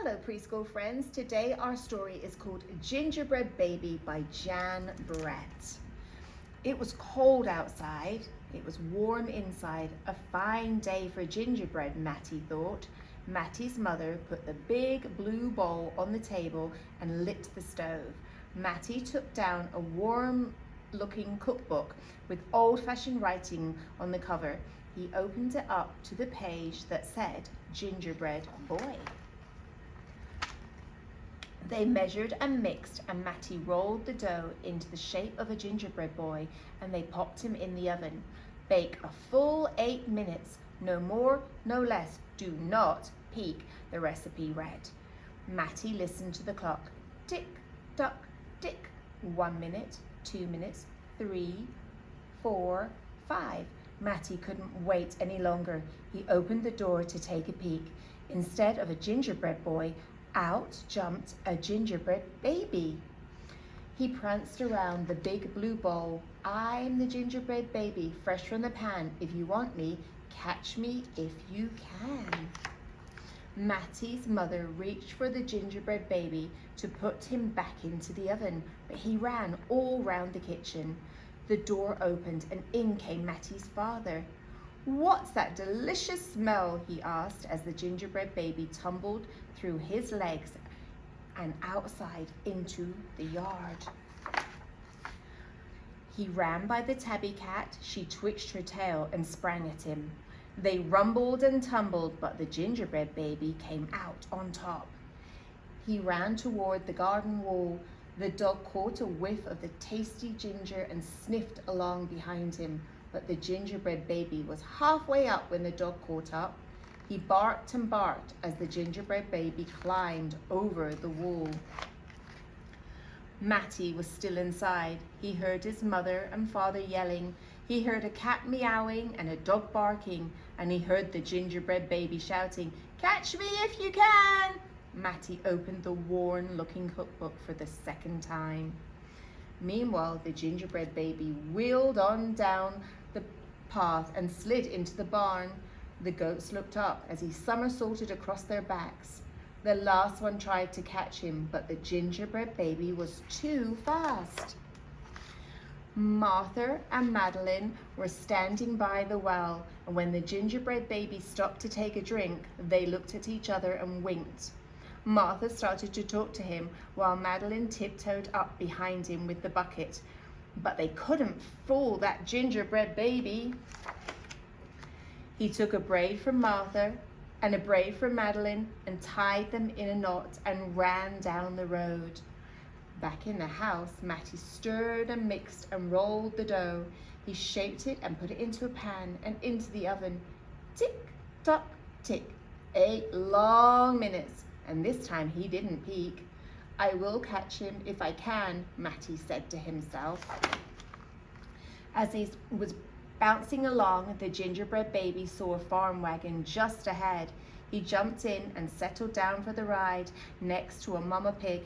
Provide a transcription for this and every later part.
Hello preschool friends, today our story is called Gingerbread Baby by Jan Brett. It was cold outside, it was warm inside, a fine day for gingerbread, Matty thought. Matty's mother put the big blue bowl on the table and lit the stove. Matty took down a warm looking cookbook with old-fashioned writing on the cover. He opened it up to the page that said Gingerbread Boy. They measured and mixed, and Matty rolled the dough into the shape of a gingerbread boy, and they popped him in the oven. Bake a full 8 minutes, no more, no less. Do not peek, the recipe read. Matty listened to the clock. Tick, tock, tick. 1 minute, 2 minutes, 3, 4, 5. Matty couldn't wait any longer. He opened the door to take a peek. Instead of a gingerbread boy, out jumped a gingerbread baby. He pranced around the big blue bowl. I'm the gingerbread baby, fresh from the pan. If you want me, catch me if you can. Matty's mother reached for the gingerbread baby to put him back into the oven, but he ran all round the kitchen. The door opened and in came Matty's father. What's that delicious smell? He asked as the gingerbread baby tumbled through his legs and outside into the yard. He ran by the tabby cat. She twitched her tail and sprang at him. They rumbled and tumbled, but the gingerbread baby came out on top. He ran toward the garden wall. The dog caught a whiff of the tasty ginger and sniffed along behind him. But the gingerbread baby was halfway up when the dog caught up. He barked and barked as the gingerbread baby climbed over the wall. Matty was still inside. He heard his mother and father yelling. He heard a cat meowing and a dog barking, and he heard the gingerbread baby shouting, "Catch me if you can!" Matty opened the worn-looking cookbook for the second time. Meanwhile, the gingerbread baby wheeled on down the path and slid into the barn. The goats looked up as he somersaulted across their backs. The last one tried to catch him, but the gingerbread baby was too fast. Martha and Madeline were standing by the well, and when the gingerbread baby stopped to take a drink, they looked at each other and winked. Martha started to talk to him while Madeline tiptoed up behind him with the bucket. But they couldn't fool that gingerbread baby. He took a braid from Martha and a braid from Madeline and tied them in a knot and ran down the road. Back in the house, Matty stirred and mixed and rolled the dough. He shaped it and put it into a pan and into the oven. Tick, tock, tick. 8 long minutes. And this time he didn't peek. I will catch him if I can, Matty said to himself. As he was bouncing along, the gingerbread baby saw a farm wagon just ahead. He jumped in and settled down for the ride next to a mama pig.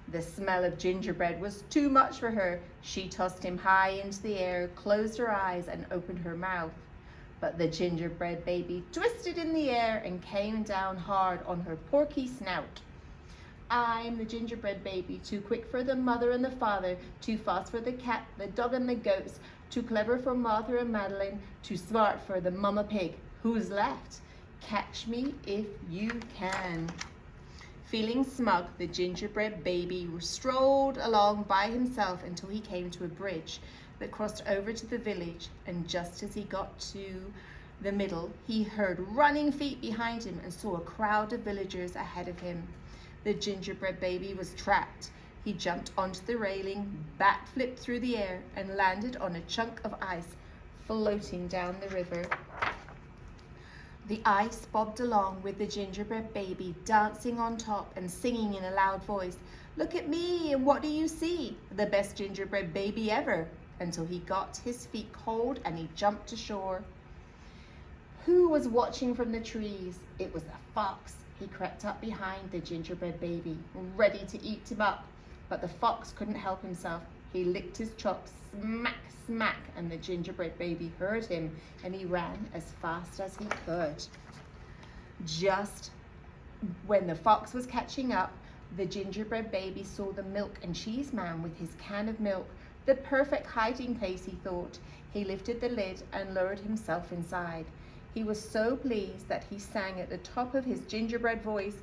The smell of gingerbread was too much for her. She tossed him high into the air, closed her eyes and opened her mouth. But the gingerbread baby twisted in the air and came down hard on her porky snout. I'm the gingerbread baby, too quick for the mother and the father, too fast for the cat, the dog and the goats, too clever for Martha and Madeline, too smart for the mama pig. Who's left? Catch me if you can. Feeling smug, the gingerbread baby strolled along by himself until he came to a bridge that crossed over to the village, and just as he got to the middle, he heard running feet behind him and saw a crowd of villagers ahead of him. The gingerbread baby was trapped. He jumped onto the railing, backflipped through the air, and landed on a chunk of ice floating down the river. The ice bobbed along with the gingerbread baby dancing on top and singing in a loud voice, "Look at me, and what do you see? The best gingerbread baby ever," until he got his feet cold and he jumped to shore. Who was watching from the trees? It was the fox. He crept up behind the gingerbread baby, ready to eat him up. But the fox couldn't help himself. He licked his chops, smack, smack, and the gingerbread baby heard him, and he ran as fast as he could. Just When the fox was catching up, the gingerbread baby saw the milk and cheese man with his can of milk, the perfect hiding place, he thought. He lifted the lid and lowered himself inside. He was so pleased that he sang at the top of his gingerbread voice,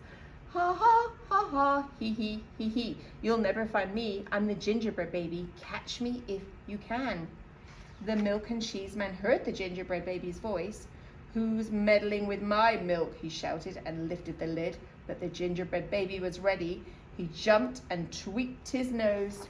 "Ha ha, ha ha, hee hee, hee hee. You'll never find me, I'm the gingerbread baby. Catch me if you can." The milk and cheese man heard the gingerbread baby's voice. "Who's meddling with my milk?" he shouted and lifted the lid. But the gingerbread baby was ready. He jumped and tweaked his nose.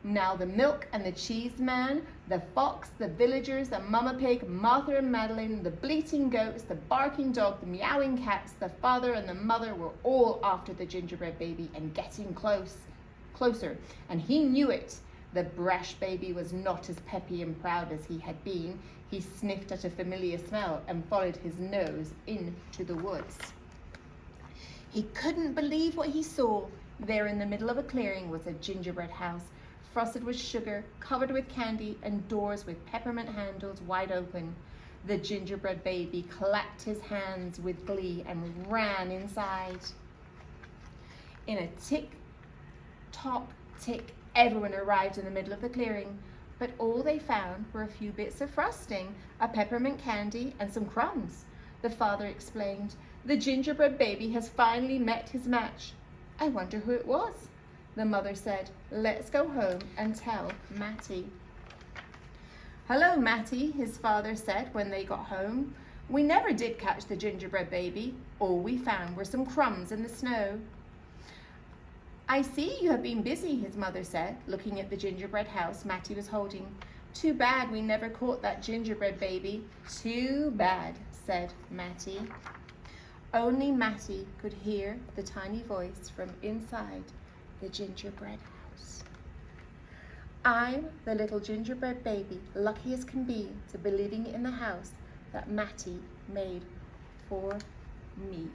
Now the milk and the cheese man, the fox, the villagers, the mama pig, Martha and Madeline, the bleating goats, the barking dog, the meowing cats, the father and the mother were all after the gingerbread baby and getting closer. And he knew it. The brash baby was not as peppy and proud as he had been. He sniffed at a familiar smell and followed his nose into the woods. He couldn't believe what he saw. There in the middle of a clearing was a gingerbread house, frosted with sugar, covered with candy, and doors with peppermint handles wide open. The gingerbread baby clapped his hands with glee and ran inside. In a tick-tock tick, everyone arrived in the middle of the clearing, but all they found were a few bits of frosting, a peppermint candy, and some crumbs. The father explained, "The gingerbread baby has finally met his match." "I wonder who it was." The mother said, "Let's go home and tell Matty." "Hello, Matty," his father said when they got home. "We never did catch the gingerbread baby. All we found were some crumbs in the snow." "I see you have been busy," his mother said, looking at the gingerbread house Matty was holding. "Too bad we never caught that gingerbread baby." "Too bad," said Matty. Only Matty could hear the tiny voice from inside the gingerbread house. "I'm the little gingerbread baby, lucky as can be to be living in the house that Matty made for me."